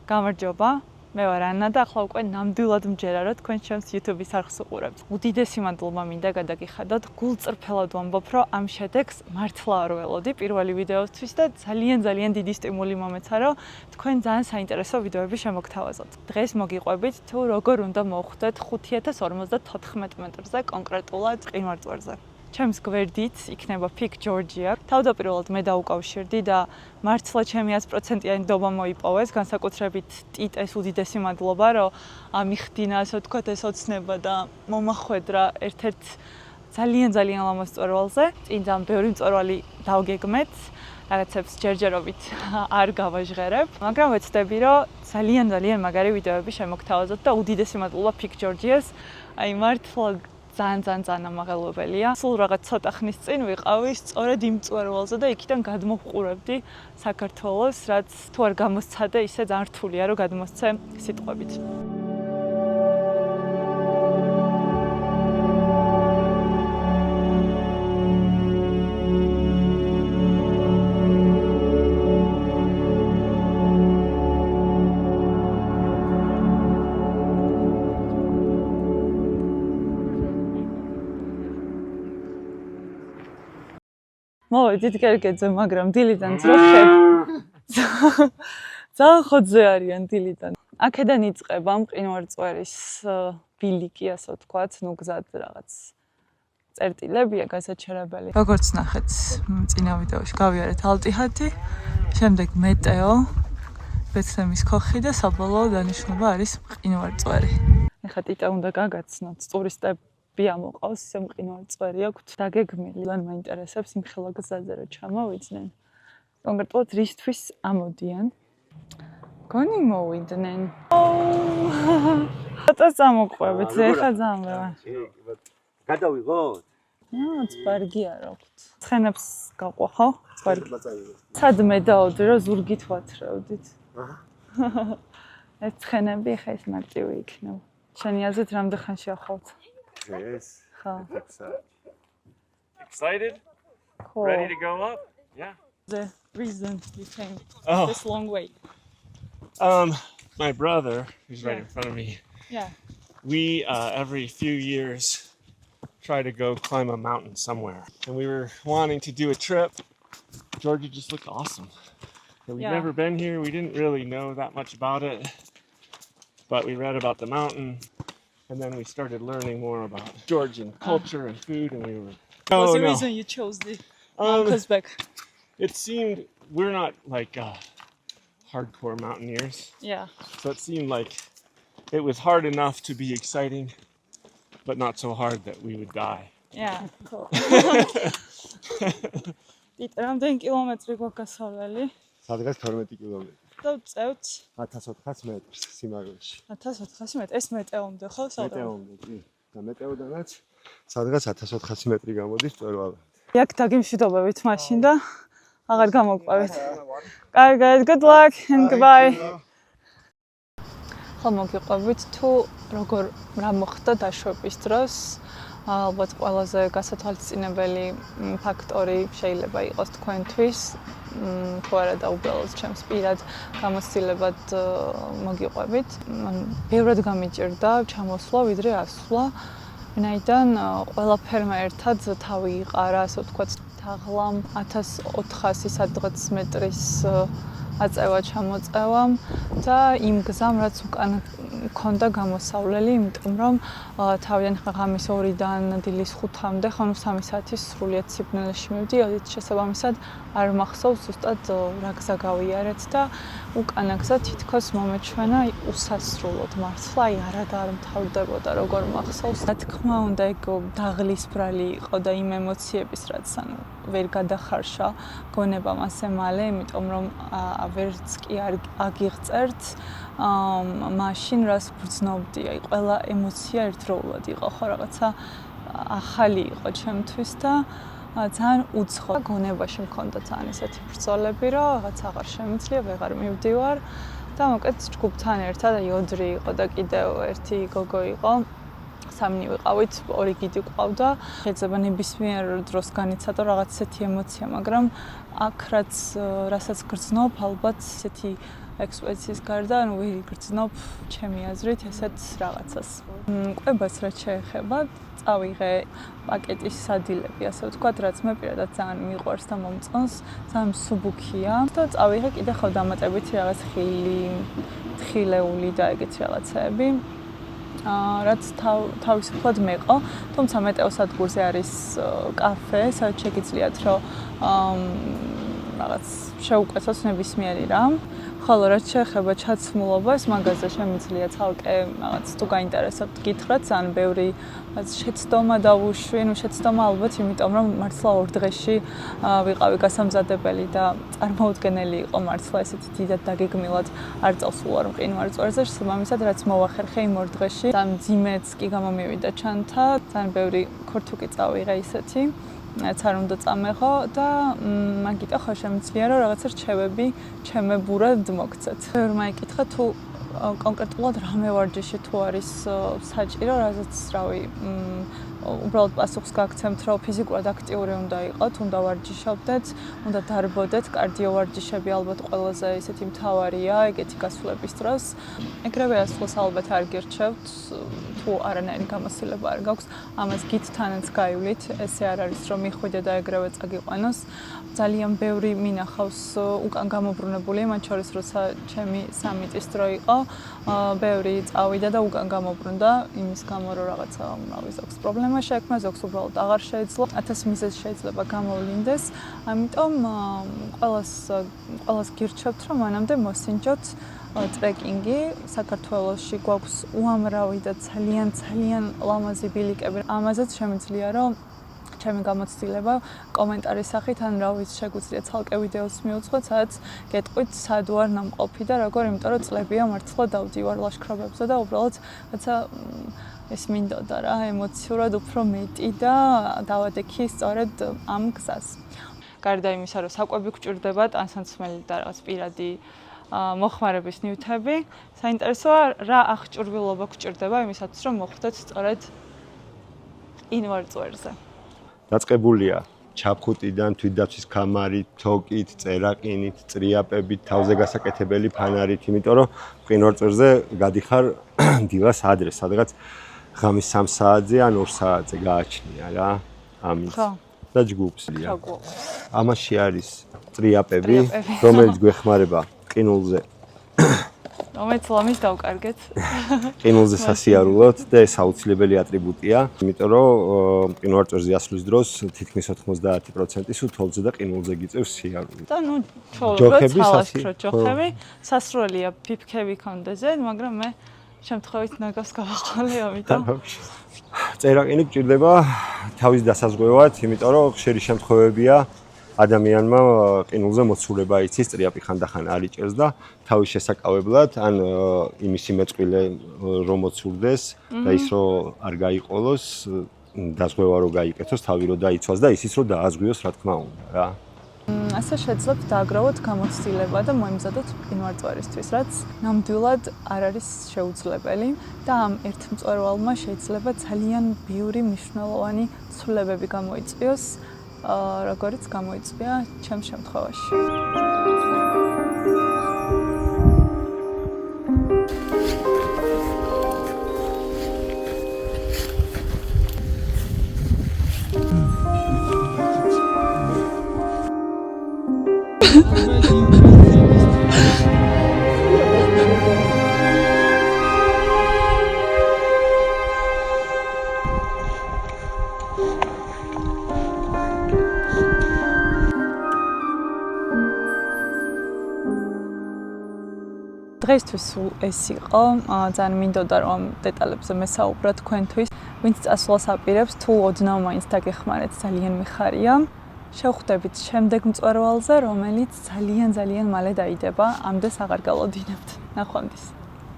გამარჯობა, მე ვარ ანა და ახლა უკვე ნამდვილად მჯერა რომ თქვენ ჩემს YouTube-ის არხს უყურებთ. უდიდესი მადლობა მინდა გადაგიხადოთ. გულწრფელად ვამბობ, რომ ამ შედეგს მართლა არ ველოდი პირველი ვიდეოსთვის და ძალიან დიდი სტიმული მომეცა, რომ თქვენ ძალიან საინტერესო ვიდეოები შემოგთავაზოთ. დღეს მოგიყვებით თუ როგორ უნდა მოვხვდეთ 5054 მეტრზე კონკრეტულად მყინვარწვერზე. ჩემს გვერდით იქნება Peak Georgia. თავდაპირველად მე დაუკავშირდი და მართლა ჩემი 100%-იანი ნდობა მოიპოვეს, განსაკუთრებით ტიტეს უდიდესი მადლობა, რომ ამიხდინა, ასე ვთქვათ, ეს ოცნება და მომახვედრა ერთ-ერთ ძალიან ლამაზ მწვერვალზე. წინ ძალიან ბევრი მწვერვალი დავგეგმეთ, რაღაცებს ჯერჯერობით არ გავაჟღერებ, მაგრამ ვეცდები, რომ ძალიან მაგარი ვიდეოები შემოგთავაზოთ და უდიდესი მადლობა Peak Georgia-ს. აი მართლა ძალიან ამაღელვებელია. სულ რაღაც ცოტა ხნის წინ ვიყავი სწორედ იმ მწვერვალზე და იქიდან გადმოვყურებდი საქართველოს, რაც თუ არ გამოსცადე, ისე ძალიან რთულია რომ გადმოსცე სიტყვებით. მოვედით კერკეძე, მაგრამ დილიდან ძროხებ. ძალიან ხოძე არიან დილიდან. აქედან იწყება მყინვარწვერის ბილიკი, ასე ვთქვათ, ნუ გზად რაღაც წერტილებია გასაჩერებელი. როგორც ნახეთ, წინა ვიდეოში გავიარეთ ალტიჰადი, შემდეგ მეტეო, ბეცლემის ქოხი და საბოლოო დანიშნულება არის მყინვარწვერი. ეხლა ტიტა უნდა გაგაცნოთ, ტურისტები ამოყავს, ისე მყინვარწვერი აქვთ დაგეგმილი. ძალიან მაინტერესებს იმ ხელა გზაზე რომ ჩამოვიდნენ. კონკრეტულად რისთვის ამოდიან? გონი მოვიდნენ. ცოტა წამოყვებით, ეხლა ძალიან ვეღარ. გადავიღოთ? წვარგი არ აქვთ. ცხენებს გაყვა ხო? წვარგი. სადმე დაოდე რომ ზურგით ვათრევდით. ეს ცხენები ხა ეს მარტივი იქნება. შენი აზრით რამდენ ხანში ახავთ? Yes. Excited? Cool. Ready to go up? Yeah. The reason you came this long way. My brother, who's right in front of me, Yeah. we every few years try to go climb a mountain somewhere. And we were wanting to do a trip. Georgia just looked awesome. And we'd never been here. We didn't really know that much about it. But we read about the mountain. And then we started learning more about Georgian culture and food, and we were. What's the reason you chose the Uzbek? It seemed we're not like hardcore mountaineers. Yeah. So it seemed like it was hard enough to be exciting, but not so hard that we would die. Yeah. Cool. რამდენი კილომეტრი გვაგასავლელი? სადღაც 12 კილომეტრი. და წევთ 1400 მეტრს სიმაღლეში. 1400 მეტრი. ეს მეტეომდე ხო? მეტეომდე, კი. და მეტეოდანაც სადღაც 1400 მეტრი გამოდის მწვერვალამდე. იქ დაგიმშვიდობებით მაშინ და აღარ გამოგყვებით. კარგად, good luck and goodbye. ხო მოგიყვებით თუ რა მოხდა დაშვების დროს. ალბათ ყველაზე გასათვალისწინებელი ფაქტორი შეიძლება იყოს თქვენთვის. თუ არა დაუბრალოდ ჩემს პირად გამოცდილებად მოგიყვებით. ბევრად გამიჭირდა ჩამოსვლა ვიდრე ასვლა. ვინაიდან ყველაფერმა ერთად თავი იყარა, ასე ვთქვათ, თაღლამ 1400 სადღაც მეტრის აწევა ჩამოწევამ და იმ გზამ რაც უკან მქონდა გამოსავლელი, იმიტომ რომ თავიდან ღამის 2-დან დილის 5-მდე ხანუ 3 საათის სრულიად სიბნელეში მივდიოდით, შესაბამისად არ მახსოვს ზუსტად რა გზა გავიარეთ და უკანა გზა თითქოს მომეჩვენა უსასრულოდ მართლა, არა და არ მთავრდებოდა როგორ მახსოვს. რა თქმა უნდა, ეგ დაღლისბრალი იყო და იმ ემოციების რაც ვერ გადახარშა გონებამ ასე მალე, იმიტომ რომ ვერც კი არ აგიღწერთ მაშინ რას ბრძნობდი, აი ყველა ემოცია ერთდროულად იყო ხო რაღაცა ახალი იყო ჩემთვის და ძალიან უცხო გონებაში მქონდა ძალიან ესეთი ბრძოლები, რომ რაღაც აღარ შემიძლია, ვეღარ მივდივარ და მოკეთ ჯგუფთან ერთად აი ოდრი იყო და კიდევ ერთი გოგო იყო. სამნი ვიყავით, 2 გიდი ყავდა. შეიძლება ნებისმიერ დროს განიცადო რაღაც ესეთი ემოცია, მაგრამ აქ რასაც გრძნობ, ალბათ ესეთი ექსპედიციის გარდა, ანუ ვიგრძნობ ჩემი აზრით ესეთ რაღაცას. ყვებას რაც შეეხება, წავიღე პაკეტის სადილები, ასე ვთქვათ, რაც მე პირადად ძალიან მიყვარს და მომწონს, ძალიან მსუბუქია და წავიღე კიდე ხო დამატებითი რაღაც ხილი, თხილეული და ეგეთი რაღაცეები. რაც თავისუფლად მეყო, თუმცა მეტეოსადგურზე არის კაფე, სადაც შეგიძლიათ რომ რაღაც შეუკვეცოთ ნებისმიერი რამ. ხოლო რაც შეეხება ჩაცმულობას, მაგაზე შემიძლია ცალკე რაღაც თუ გაინტერესებთ გითხრათ, ძალიან ბევრი შეცდომა დავუშვი, შეცდომა ალბათ იმიტომ რომ მართლა 2 დღეში ვიყავი გასამზადებელი და წარმოუდგენელი იყო მართლა ესეთი დიდად დაგეგმილად არ წავსულვარ მყინვარწვერზე, შესაბამისად რაც მოვახერხე იმ 2 დღეში, ძალიან ძიმეც კი გამომივიდა ჩანთა, ძალიან ბევრი ქორთუკი წავიღე ისეთი. რაც არ უნდა წამეღო და მაგიტო ხო შემიძლია რომ რაღაცა რჩევები ჩემებურად მოგცეთ. ვერ მაიკითხა თუ კონკრეტულად რამე ვარჯიში თუ არის საჭირო, რაზეც რავი, უბრალოდ პასუხს გაგცემთ, რომ ფიზიკურად აქტიური უნდა იყოთ, უნდა ვარჯიშობდეთ, უნდა დარბოდეთ, კარდიო ვარჯიშები ალბათ ყველაზე ისეთი მთავარია ეგეთი გასვლების დროს. ეგრევე ასულს ალბათ არ გირჩევთ, თუ არანაირი გამოსილება არ გაქვს, ამას გითთანაც გაივლით, ესე არ არის რომ მიხვიდე და ეგრევე წაგიყვანოს. ძალიან ბევრი მინახავს უკან გამობრუნებული, მათ შორის როცა ჩემი სამიტის დრო იყო, ბევრი წავიდა და უკან გამობრუნდა იმის გამო რომ რაღაცა რავი ზოგს პრობლემა შეექმნა, ზოგს უბრალოდ აღარ შეეძლო, 1000 მიზეზი შეიძლება გამოვლინდეს. ამიტომ ყველას გირჩევთ რომ მანამდე მოსინჯოთ ტრეკინგი. საქართველოში გვაქვს უამრავი და ძალიან ლამაზი ბილიკები. ამაზეც შემიძლია რომ ჩემი გამოცდილება კომენტარის სახით ან რა ვიცი შეგვიძლია ცალკე ვიდეოს მივუძღოთ, სადაც გეტყვით სად ვარ ნამყოფი და როგორ, იმიტომ რომ წლებია მართლა დავდივარ ლაშქრობებზე და უბრალოდ რაცა ეს მინდოდა რა ემოციურად უფრო მეტი და დავადექი სწორედ ამ გზას. გარდა იმისა, რომ საკვები გვჭირდება, ტანსაცმელი და რაღაც პირადი მოხმარების ნივთები, საინტერესოა რა აღჭურვილობა გვჭირდება იმისათვის, რომ მოხვდეთ სწორედ მყინვარწვერზე. დაწყებულია ჩაფხუტიდან, თვითდაცვის კამარით, თოკით, წერაყინით, წრიაპებით, თავზე გასაკეთებელი ფანარით, იმიტომ რომ მყინვარწვერზე გადიხარ დილას ადრე, სადღაც ღამის 3 საათზე ან 2 საათზე გააჩნია რა. ამის და ჯგუფსია. ამაში არის წრიაპები, რომელიც გვეხმარება ყინულზე. რომელიც ლამის დავკარგეთ. ყინულზე სასიარულოდ და ეს აუცილებელი ატრიბუტია, იმიტომ რომ მყინვარწვერზე ასვლის დროს თითქმის 90% სულ თოვლზე და ყინულზე გიწევს სიარული. და ნუ ჯოხები, ჯოხები, სასროლია ფიფქები კონდეზე, მაგრამ მე შემთხვევით ნაგავს გავახვალე, ამიტომ წერაყინი გჭირდება თავის დასაზღვევად, იმიტომ რომ ხშირი შემთხვევებია ადამიანმა ყინულზე მოცულება იცის, წრიაპი ხანდახან არ იჭერს და თავის შესაკავებლად ან იმისი მეწყვილე რომ მოცულდეს და ის რომ არ გაიყოლოს, დაზღვევა რომ გაიკეთოს, თავი რომ დაიცვას და ისიც რომ დააზღვიოს, რა თქმა უნდა რა. ასე შეძლებთ დააგროვოთ გამოცდილება და მოემზადოთ მყინვარწვერისთვის, რაც ნამდვილად არ არის შეუძლებელი და ამ ერთ მწვერვალმა შეიძლება ძალიან ბევრი მნიშვნელოვანი ცვლილებები გამოიწვიოს, როგორიც გამოიწვია ჩემს შემთხვევაში. დღეისთვის ეს იყო, ძალიან მინდოდა რომ დეტალებზე მესაუბრა თქვენთვის. ვინც წასვლას აპირებს, თუ ოდნავ მაინც დაგეხმარეთ, ძალიან მიხარია. შევხვდებით შემდეგ მწვერვალზე, რომელიც ძალიან მალე დაიდება, ამდენს აღარ გალოდინებთ. ნახვამდის.